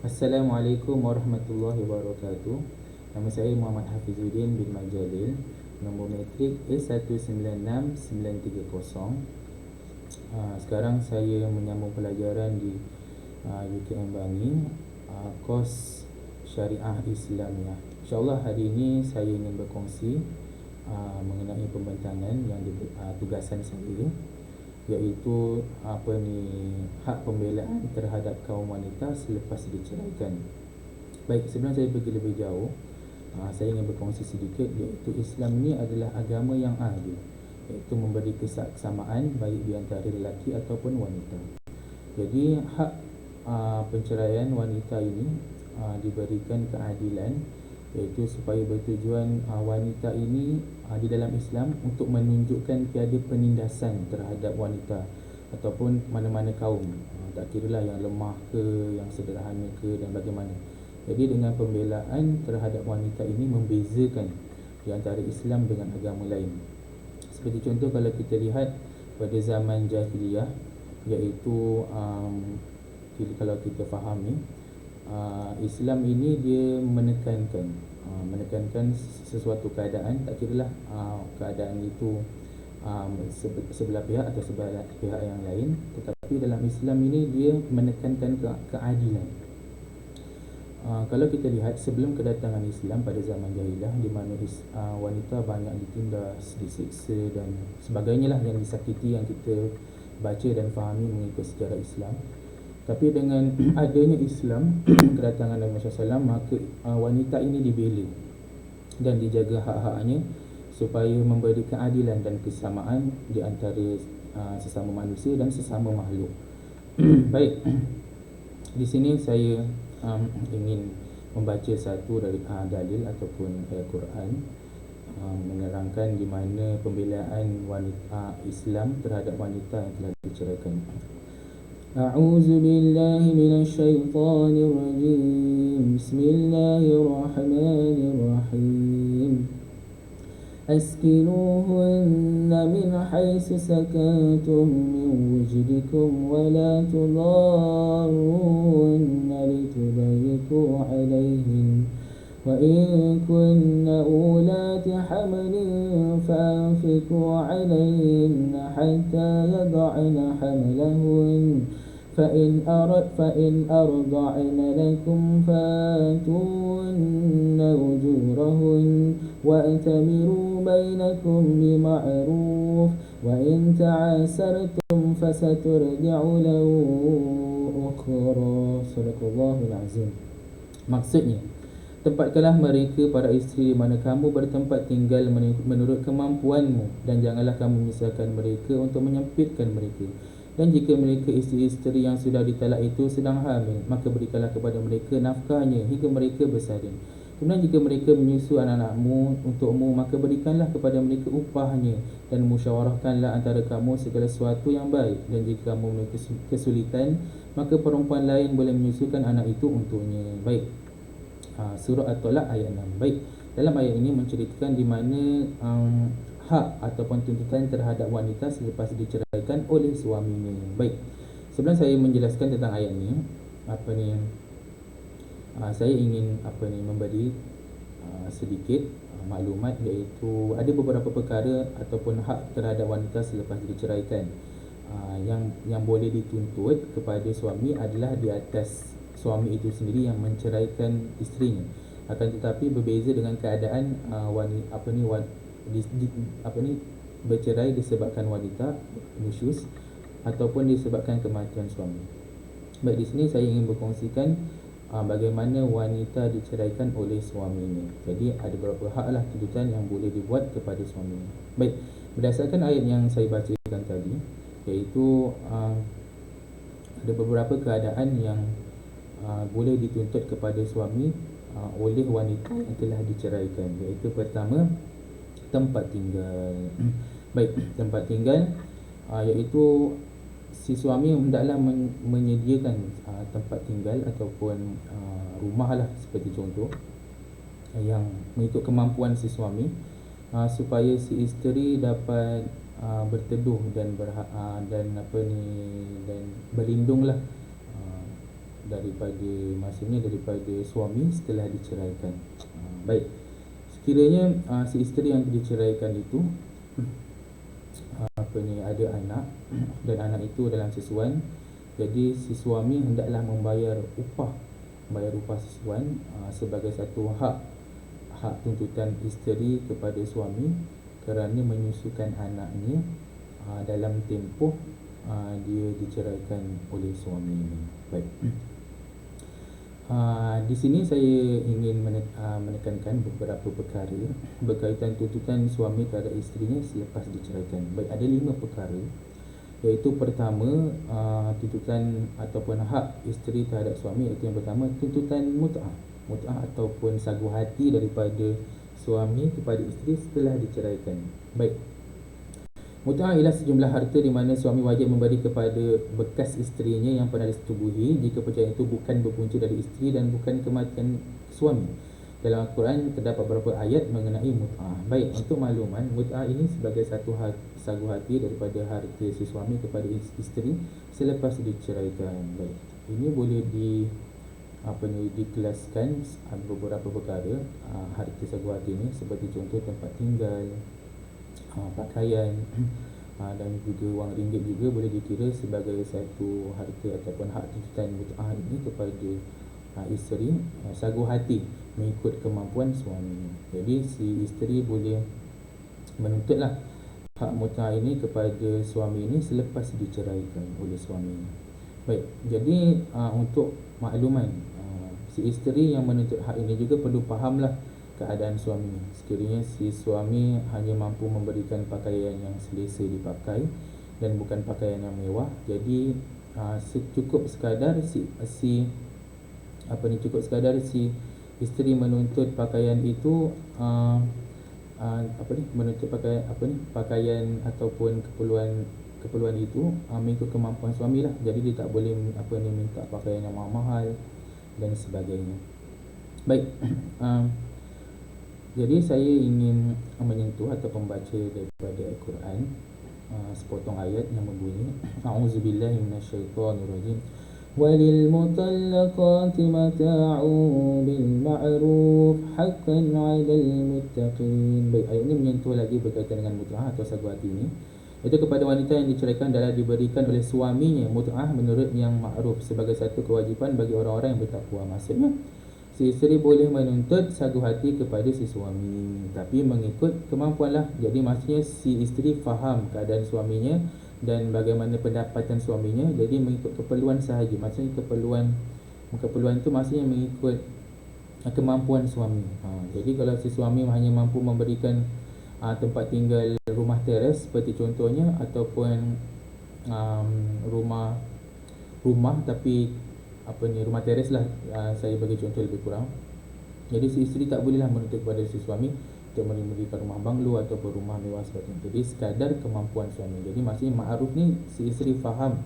Assalamualaikum warahmatullahi wabarakatuh. Nama saya Muhammad Hafizuddin bin Majalil. Nombor metrik A196-930. Sekarang saya menyambung pelajaran di UKM Bangi, kos Syariah Islamiah. InsyaAllah hari ini saya ingin berkongsi mengenai pembentangan yang tugasan saya, iaitu hak pembelaan terhadap kaum wanita selepas diceraikan. Baik, sebelum saya pergi lebih jauh, saya ingin berkongsi sedikit, iaitu Islam ini adalah agama yang adil, iaitu memberi kesamaan baik di antara lelaki ataupun wanita. Jadi hak penceraian wanita ini diberikan keadilan, iaitu supaya bertujuan wanita ini di dalam Islam untuk menunjukkan tiada penindasan terhadap wanita ataupun mana-mana kaum, tak kiralah yang lemah ke, yang sederhana ke dan bagaimana. Jadi dengan pembelaan terhadap wanita ini membezakan di antara Islam dengan agama lain. Seperti contoh, kalau kita lihat pada zaman jahiliyah, iaitu kalau kita fahami, Islam ini dia menekankan sesuatu keadaan, tak kiralah keadaan itu sebelah pihak atau sebelah pihak yang lain, tetapi dalam Islam ini dia menekankan keadilan. Kalau kita lihat sebelum kedatangan Islam pada zaman jahiliyah, di mana wanita banyak ditindas, disiksa dan sebagainya lah, yang disakiti, yang kita baca dan fahami mengikut sejarah Islam. Tapi dengan adanya Islam, kedatangan Nabi SAW, maka wanita ini dibela dan dijaga hak-haknya supaya memberi keadilan dan kesamaan di antara sesama manusia dan sesama makhluk. Baik, di sini saya ingin membaca satu dari dalil ataupun ayat Quran menerangkan di mana pembelaan wanita Islam terhadap wanita yang telah diceraikan. A'udzu billahi minasyaitonir rajim. Bismillahirrahmanirrahim. أسكنوهن من حيث سكنتم من وجدكم ولا تضاروهن لتضيقوا عليهن وإن كن أولات حمل فأنفقوا عليهن حتى يضعن حملهن فإن أرضعن لكم فآتوهن أجورهن وأتمروا بينكم بمعروف وإن تعاسرتم فسترجع له أخرى. Sadaqallahul Azim. Maksudnya, tempatkanlah mereka para isteri di mana kamu bertempat tinggal menurut kemampuanmu, dan janganlah kamu memisahkan mereka untuk menyempitkan mereka. Dan jika mereka isteri-isteri yang sudah ditalak itu sedang hamil, maka berikanlah kepada mereka nafkahnya hingga mereka bersalin. Kemudian jika mereka menyusu anak-anakmu untukmu, maka berikanlah kepada mereka upahnya, dan musyawarahkanlah antara kamu segala sesuatu yang baik. Dan jika kamu memiliki kesulitan, maka perempuan lain boleh menyusukan anak itu untuknya. Baik, surah At-Talaq ayat 6. Baik, dalam ayat ini menceritakan di mana hak ataupun tuntutan terhadap wanita selepas diceraikan oleh suaminya. Baik, sebelum saya menjelaskan tentang ayat ni, saya ingin memberi sedikit maklumat, iaitu ada beberapa perkara ataupun hak terhadap wanita selepas diceraikan yang boleh dituntut kepada suami adalah di atas suami itu sendiri yang menceraikan isterinya. Akan tetapi berbeza dengan keadaan bercerai disebabkan wanita nusyuz ataupun disebabkan kematian suami. Baik, di sini saya ingin berkongsikan bagaimana wanita diceraikan oleh suaminya. Jadi ada beberapa haklah tuntutan yang boleh dibuat kepada suaminya. Baik, berdasarkan ayat yang saya bacakan tadi, iaitu ada beberapa keadaan yang boleh dituntut kepada suami oleh wanita yang telah diceraikan, iaitu pertama, tempat tinggal. Baik, tempat tinggal iaitu si suami hendaklah menyediakan tempat tinggal ataupun rumah lah, seperti contoh yang mengikut kemampuan si suami, supaya si isteri dapat berteduh dan berlindunglah daripada suami setelah diceraikan. Baik, sekiranya si isteri yang diceraikan itu ada anak dan anak itu dalam sisuan, jadi si suami hendaklah membayar upah sisuan sebagai satu hak tuntutan isteri kepada suami kerana menyusukan anaknya dalam tempoh dia diceraikan oleh suami ini. Baik. Di sini saya ingin menekankan beberapa perkara berkaitan tuntutan suami terhadap isterinya selepas diceraikan. Baik, ada 5 perkara, iaitu pertama, tuntutan ataupun hak isteri terhadap suami, iaitu yang pertama, tuntutan mut'ah ataupun sagu hati daripada suami kepada isteri setelah diceraikan. Baik, mut'ah ialah sejumlah harta di mana suami wajib memberi kepada bekas isterinya yang pernah disetubuhi jika perceraian itu bukan berpunca dari isteri dan bukan kematian suami. Dalam Al-Quran terdapat beberapa ayat mengenai mut'ah. Baik, untuk makluman, mut'ah ini sebagai satu sagu hati daripada harta si suami kepada isteri selepas diceraikan. Baik, ini boleh dikelaskan beberapa perkara harta sagu hati ini, seperti contoh tempat tinggal, pakaian, dan juga wang ringgit juga boleh dikira sebagai satu harta ataupun hak tuntutan mut'ah ini kepada isteri, sagu hati mengikut kemampuan suami. Jadi si isteri boleh menuntutlah hak mut'ah ini kepada suami ini selepas diceraikan oleh suami. Baik, jadi untuk makluman, si isteri yang menuntut hak ini juga perlu fahamlah keadaan suami. Sekiranya si suami hanya mampu memberikan pakaian yang selesa dipakai dan bukan pakaian yang mewah, jadi cukup sekadar si isteri menuntut pakaian itu pakaian ataupun keperluan itu mengikut kemampuan suami lah. Jadi dia tak boleh minta pakaian yang mahal-mahal dan sebagainya. Baik, jadi saya ingin menyentuh atau membaca daripada Al-Quran sepotong ayat yang berbunyi, A'udzubillahi minasyaitonirrajim. وَلِلْمُطَلَّقَاتِ مَتَاعٌ بِالْمَعْرُوفِ حَقًّا عَلَى الْمُتَّقِينَ. Baik, ayat ini menyentuh lagi berkaitan dengan mut'ah atau sagu hati ini. Itu kepada wanita yang diceraikan adalah diberikan oleh suaminya mut'ah menurut yang ma'ruf sebagai satu kewajipan bagi orang-orang yang bertakwa. Maksudnya, si isteri boleh menuntut sagu hati kepada si suami, tapi mengikut kemampuan lah. Jadi maksudnya si isteri faham keadaan suaminya dan bagaimana pendapatan suaminya, jadi mengikut keperluan sahaja. Maksudnya keperluan itu maksudnya mengikut kemampuan suami. Jadi kalau si suami hanya mampu memberikan tempat tinggal rumah teres seperti contohnya, ataupun rumah tapi rumah teres lah, saya bagi contoh lebih kurang. Jadi si isteri tak bolehlah menuntut kepada si suami untuk memberikan rumah banglo ataupun rumah mewah seperti itu. Jadi sekadar kemampuan suami. Jadi maksudnya ma'ruf ni si isteri faham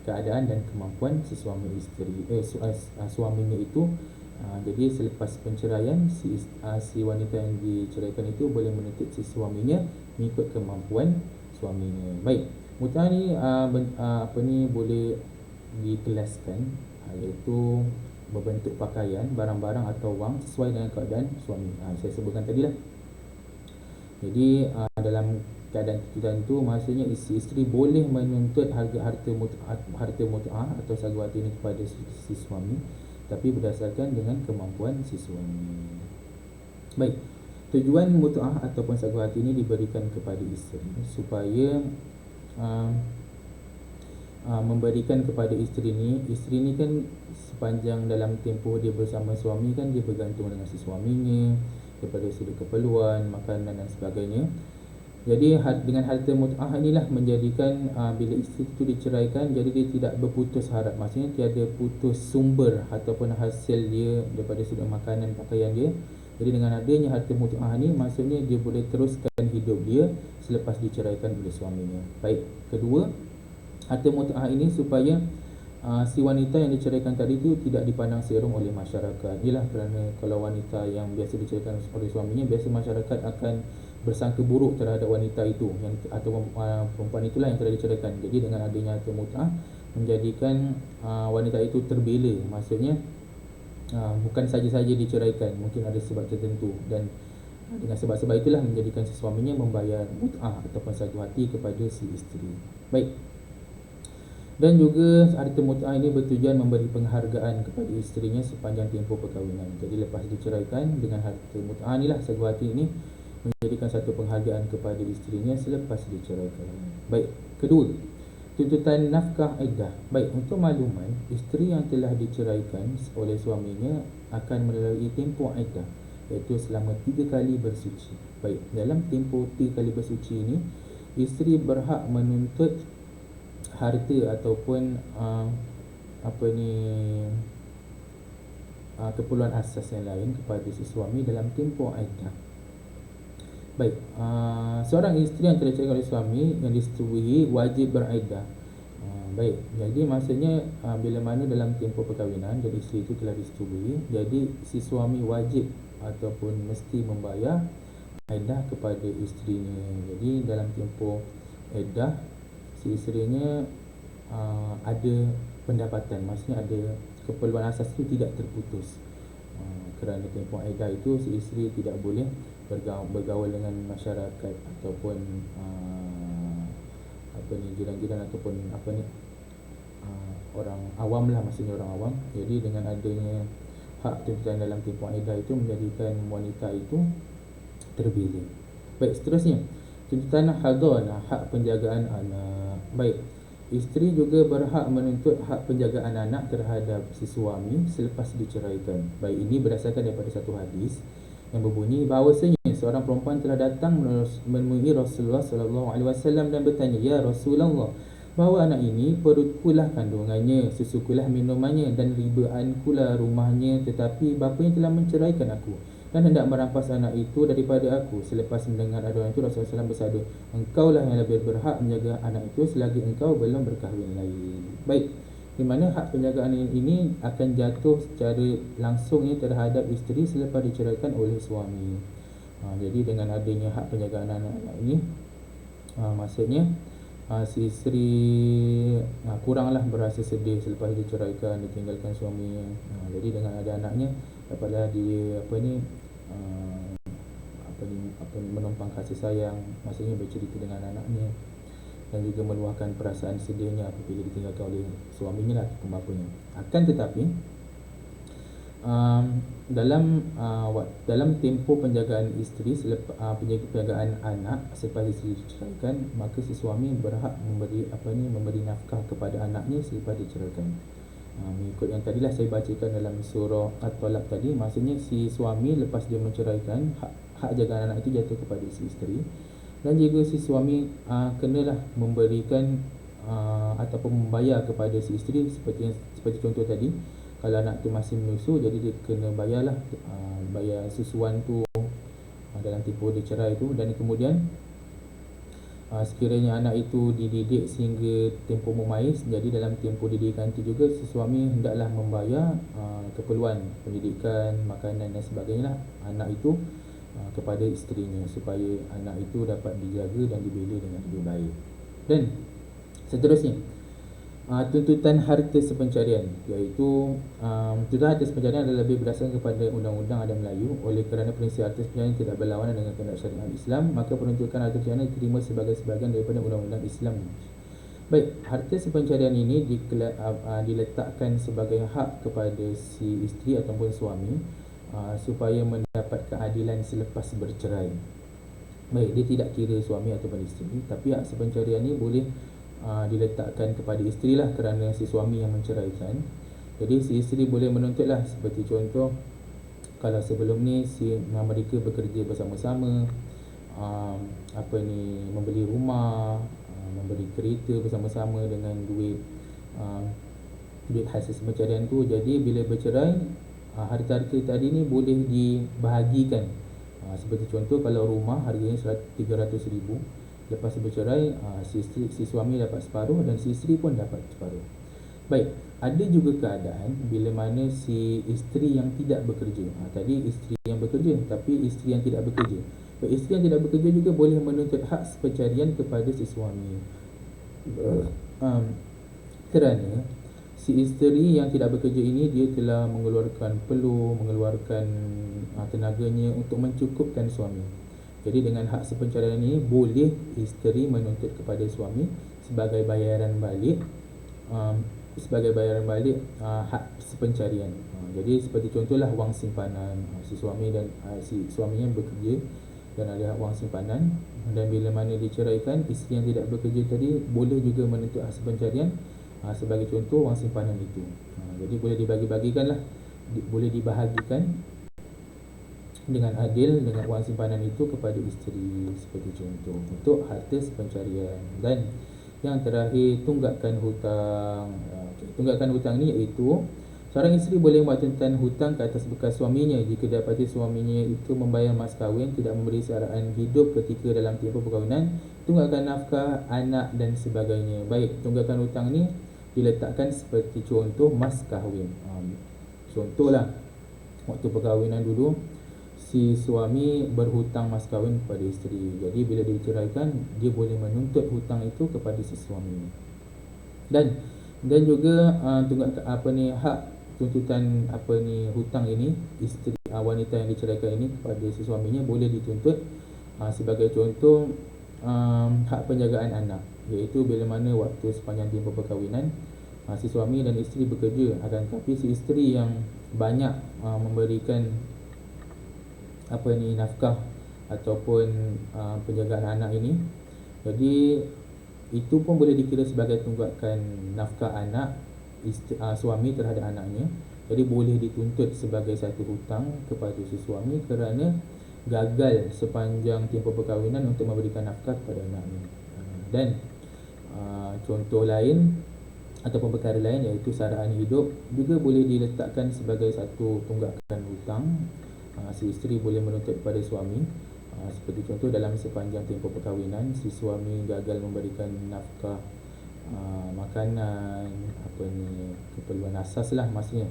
keadaan dan kemampuan si suaminya itu. Jadi selepas penceraian, si wanita yang diceraikan itu boleh menuntut si suaminya mengikut kemampuan suaminya. Baik, mut'ah ni boleh dikelaskan, iaitu berbentuk pakaian, barang-barang atau wang sesuai dengan keadaan suami. Saya sebutkan tadi lah. Jadi dalam keadaan tuntutan itu, maksudnya si isteri boleh menuntut harta mut'ah atau sagu hati ini kepada si suami, tapi berdasarkan dengan kemampuan si suami. Baik, tujuan mut'ah ataupun sagu hati ini diberikan kepada isteri supaya memberikan kepada isteri ni kan sepanjang dalam tempoh dia bersama suami kan dia bergantung dengan si suaminya daripada sudut keperluan, makanan dan sebagainya. Jadi dengan harta mut'ah inilah menjadikan bila isteri itu diceraikan, jadi dia tidak berputus harap. Maksudnya tiada putus sumber ataupun hasil dia daripada sudut makanan, pakaian dia. Jadi dengan adanya harta mut'ah ni, maksudnya dia boleh teruskan hidup dia selepas diceraikan oleh suaminya. Baik, kedua, harta mut'ah ini supaya si wanita yang diceraikan tadi itu tidak dipandang serong oleh masyarakat. Ialah kerana kalau wanita yang biasa diceraikan oleh suaminya, biasa masyarakat akan bersangka buruk terhadap wanita itu atau perempuan itulah yang telah diceraikan. Jadi dengan adanya harta mut'ah, menjadikan wanita itu terbela. Maksudnya bukan saja-saja diceraikan, mungkin ada sebab tertentu, dan dengan sebab-sebab itulah menjadikan si suaminya membayar mut'ah ataupun satu hati kepada si isteri. Baik. Dan juga harta mut'ah ini bertujuan memberi penghargaan kepada isterinya sepanjang tempoh perkahwinan. Jadi lepas diceraikan, dengan harta mut'ah inilah satu hati ini menjadikan satu penghargaan kepada isterinya selepas diceraikan. Baik. Kedua, tuntutan nafkah iddah. Baik, untuk makluman, isteri yang telah diceraikan oleh suaminya akan melalui tempoh iddah, iaitu selama 3 kali bersuci. Baik, dalam tempoh 3 kali bersuci ini, isteri berhak menuntut harta ataupun keperluan asas yang lain kepada si suami dalam tempoh iddah. Baik, seorang isteri yang telah diceraikan oleh suami yang disetujui wajib beriddah. Baik, jadi maksudnya bila mana dalam tempoh perkahwinan dan isteri itu telah disetujui, jadi si suami wajib ataupun mesti membayar iddah kepada isterinya. Jadi dalam tempoh iddah, si isterinya ada pendapatan, maksudnya ada keperluan asas itu tidak terputus. Kerana tempoh iddah itu si isteri tidak boleh bergaul dengan masyarakat ataupun jiran-jiran ataupun orang awam lah, maksudnya orang awam. Jadi dengan adanya hak tuntutan dalam tempoh iddah itu menjadikan wanita itu terbela. Baik, seterusnya tuntutan hadanah, hak penjagaan anak. Baik, isteri juga berhak menuntut hak penjagaan anak terhadap si suami selepas diceraikan. Baik, ini berdasarkan daripada satu hadis yang berbunyi bahawasanya seorang perempuan telah datang menemui Rasulullah SAW dan bertanya, "Ya Rasulullah, bahawa anak ini perutkulah kandungannya, susukulah minumannya, dan ribaankulah rumahnya, tetapi bapanya telah menceraikan aku dan hendak merampas anak itu daripada aku." Selepas mendengar aduan itu, Rasulullah SAW bersabda, "Engkaulah yang lebih berhak menjaga anak itu selagi engkau belum berkahwin lagi." Baik, di mana hak penjagaan ini akan jatuh secara langsungnya terhadap isteri selepas diceraikan oleh suami. Jadi dengan adanya hak penjagaan anak-anak ini, maksudnya si isteri kuranglah berasa sedih selepas diceraikan, ditinggalkan suaminya. Jadi dengan ada anaknya, dapatlah dia menumpang kasih sayang, maksudnya bercerita dengan anaknya, dan juga meluahkan perasaan sedihnya apabila ditinggalkan oleh suaminya lah ataupun bapanya. Akan tetapi dalam tempoh penjagaan isteri selepas penjagaan anak selepas isteri diceraikan, maka si suami berhak memberi nafkah kepada anaknya selepas diceraikan. Mengikut yang tadilah saya bacakan dalam surah At-Talaq tadi, maksudnya si suami lepas dia menceraikan, hak jagaan anak itu jatuh kepada si isteri, dan juga si suami kenalah memberikan ataupun membayar kepada si isteri seperti contoh tadi. Kalau anak tu masih menyusu, jadi dia kena bayarlah bayar susuan tu dalam tempoh dia cerai tu. Dan kemudian sekiranya anak itu dididik sehingga tempoh memais, jadi dalam tempoh didikan itu juga si suami hendaklah membayar keperluan pendidikan, makanan dan sebagainya lah anak itu kepada isterinya, supaya anak itu dapat dijaga dan dibela dengan lebih baik. Dan seterusnya, tuntutan harta sepencarian, iaitu tuntutan harta sepencarian adalah lebih berdasarkan kepada undang-undang adat Melayu. Oleh kerana prinsip harta sepencarian tidak berlawanan dengan kehendak syariat Islam, maka penuntutan harta sepencarian diterima sebagai sebahagian daripada undang-undang Islam. Baik, harta sepencarian ini diletakkan sebagai hak kepada si isteri ataupun suami supaya mendapat keadilan selepas bercerai. Baik, dia tidak kira suami ataupun isteri, tapi hak sepencarian ini boleh diletakkan kepada isteri lah kerana si suami yang menceraikan. Jadi si isteri boleh menuntutlah, seperti contoh kalau sebelum ni mereka bekerja bersama-sama, membeli rumah, membeli kereta bersama-sama dengan duit hasil sepencarian tu. Jadi bila bercerai, harta-harta tadi ni boleh dibahagikan. Seperti contoh kalau rumah harganya 300,000, lepas bercerai si suami dapat separuh dan si isteri pun dapat separuh. Baik, ada juga keadaan bila mana si isteri yang tidak bekerja. Tadi isteri yang bekerja, tapi isteri yang tidak bekerja. Baik, isteri yang tidak bekerja juga boleh menuntut hak sepencarian kepada si suami. kerana si isteri yang tidak bekerja ini dia telah mengeluarkan peluh, mengeluarkan tenaganya untuk mencukupkan suami. Jadi dengan hak sepencarian ini boleh isteri menuntut kepada suami sebagai bayaran balik hak sepencarian. Jadi seperti contohlah wang simpanan, si suami dan si suaminya bekerja dan ada wang simpanan, dan bila mana diceraikan, isteri yang tidak bekerja tadi boleh juga menuntut hak sepencarian sebagai contoh wang simpanan itu. Jadi boleh dibagi-bagikan lah, boleh dibahagikan dengan adil dengan wang simpanan itu kepada isteri seperti contoh untuk harta sepencarian. Dan yang terakhir, tunggakan hutang. Tunggakan hutang ni iaitu seorang isteri boleh membuat tuntutan hutang ke atas bekas suaminya jika dapati suaminya itu membayar mas kahwin, tidak memberi saraan hidup ketika dalam tempoh perkahwinan, tunggakan nafkah, anak dan sebagainya. Baik, tunggakan hutang ni diletakkan seperti contoh mas kahwin. Contohlah, waktu perkahwinan dulu si suami berhutang mas kahwin kepada isteri. Jadi bila diceraikan, dia boleh menuntut hutang itu kepada si suami. Dan juga hak tuntutan hutang ini, isteri wanita yang diceraikan ini kepada si suaminya boleh dituntut sebagai contoh hak penjagaan anak, iaitu bila mana waktu sepanjang tempoh perkahwinan si suami dan isteri bekerja, akan tetapi si isteri yang banyak memberikan nafkah ataupun penjagaan anak ini, jadi itu pun boleh dikira sebagai tunggakan nafkah anak suami terhadap anaknya. Jadi boleh dituntut sebagai satu hutang kepada si suami kerana gagal sepanjang tempoh perkahwinan untuk memberikan nafkah kepada anaknya. Dan contoh lain ataupun perkara lain iaitu saraan hidup juga boleh diletakkan sebagai satu tunggakan hutang. Si isteri boleh menuntut kepada suami, seperti contoh dalam sepanjang tempoh perkahwinan si suami gagal memberikan nafkah makanan, keperluan asas lah maksudnya.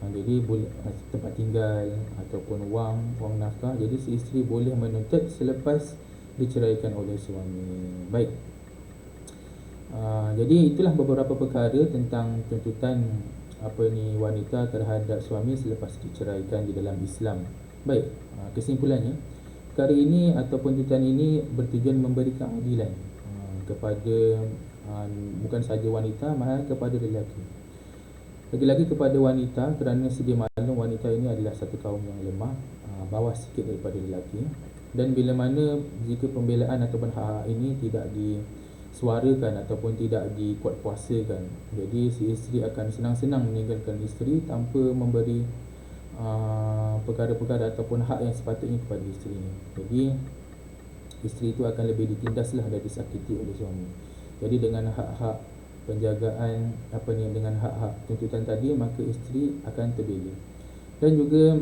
Jadi boleh tempat tinggal ataupun wang nafkah. Jadi si isteri boleh menuntut selepas diceraikan oleh suami. Baik. Jadi itulah beberapa perkara tentang tuntutan wanita terhadap suami selepas diceraikan di dalam Islam. Baik, kesimpulannya, perkara ini ataupun tuntutan ini bertujuan memberi keadilan kepada bukan sahaja wanita, malah kepada lelaki. Lagi-lagi kepada wanita, kerana sedia maklum wanita ini adalah satu kaum yang lemah, bawah sikit daripada lelaki. Dan bila mana jika pembelaan ataupun hak ini tidak disuarakan ataupun tidak dikuatkuasakan, jadi si isteri akan senang-senang meninggalkan isteri tanpa memberi perkara-perkara ataupun hak yang sepatutnya kepada isteri ini. Jadi isteri itu akan lebih ditindaslah dan disakiti oleh suami. Jadi dengan hak-hak penjagaan dengan hak-hak tuntutan tadi, maka isteri akan terbela. Dan juga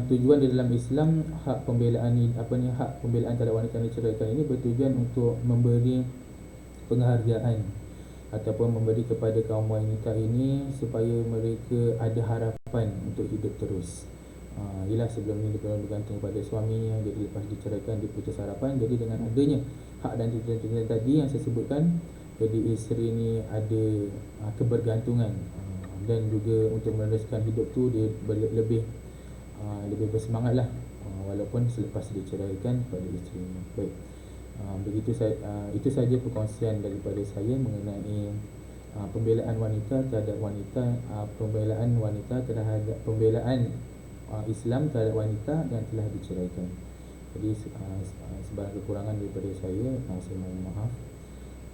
tujuan di dalam Islam, hak pembelaan hak pembelaan terhadap wanita yang diceraikan ini bertujuan untuk memberi penghargaan ataupun memberi kepada kaum wanita ini supaya mereka ada harapan untuk hidup terus. Ialah sebelum ni dia bergantung kepada suaminya, jadi lepas diceraikan dia putus harapan. Jadi dengan adanya hak dan tuntutan tadi yang saya sebutkan, jadi isteri ni ada kebergantungan dan juga untuk meneruskan hidup tu dia lebih bersemangat lah walaupun selepas diceraikan pada isteri ni. Baik, itu saja perkongsian daripada saya mengenai pembelaan wanita terhadap wanita, pembelaan Islam terhadap wanita yang telah diceraikan. Jadi sebarang kekurangan daripada saya mohon maaf.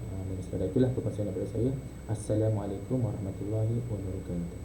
Dan sekadar itulah perkongsian daripada saya. Assalamualaikum warahmatullahi wabarakatuh.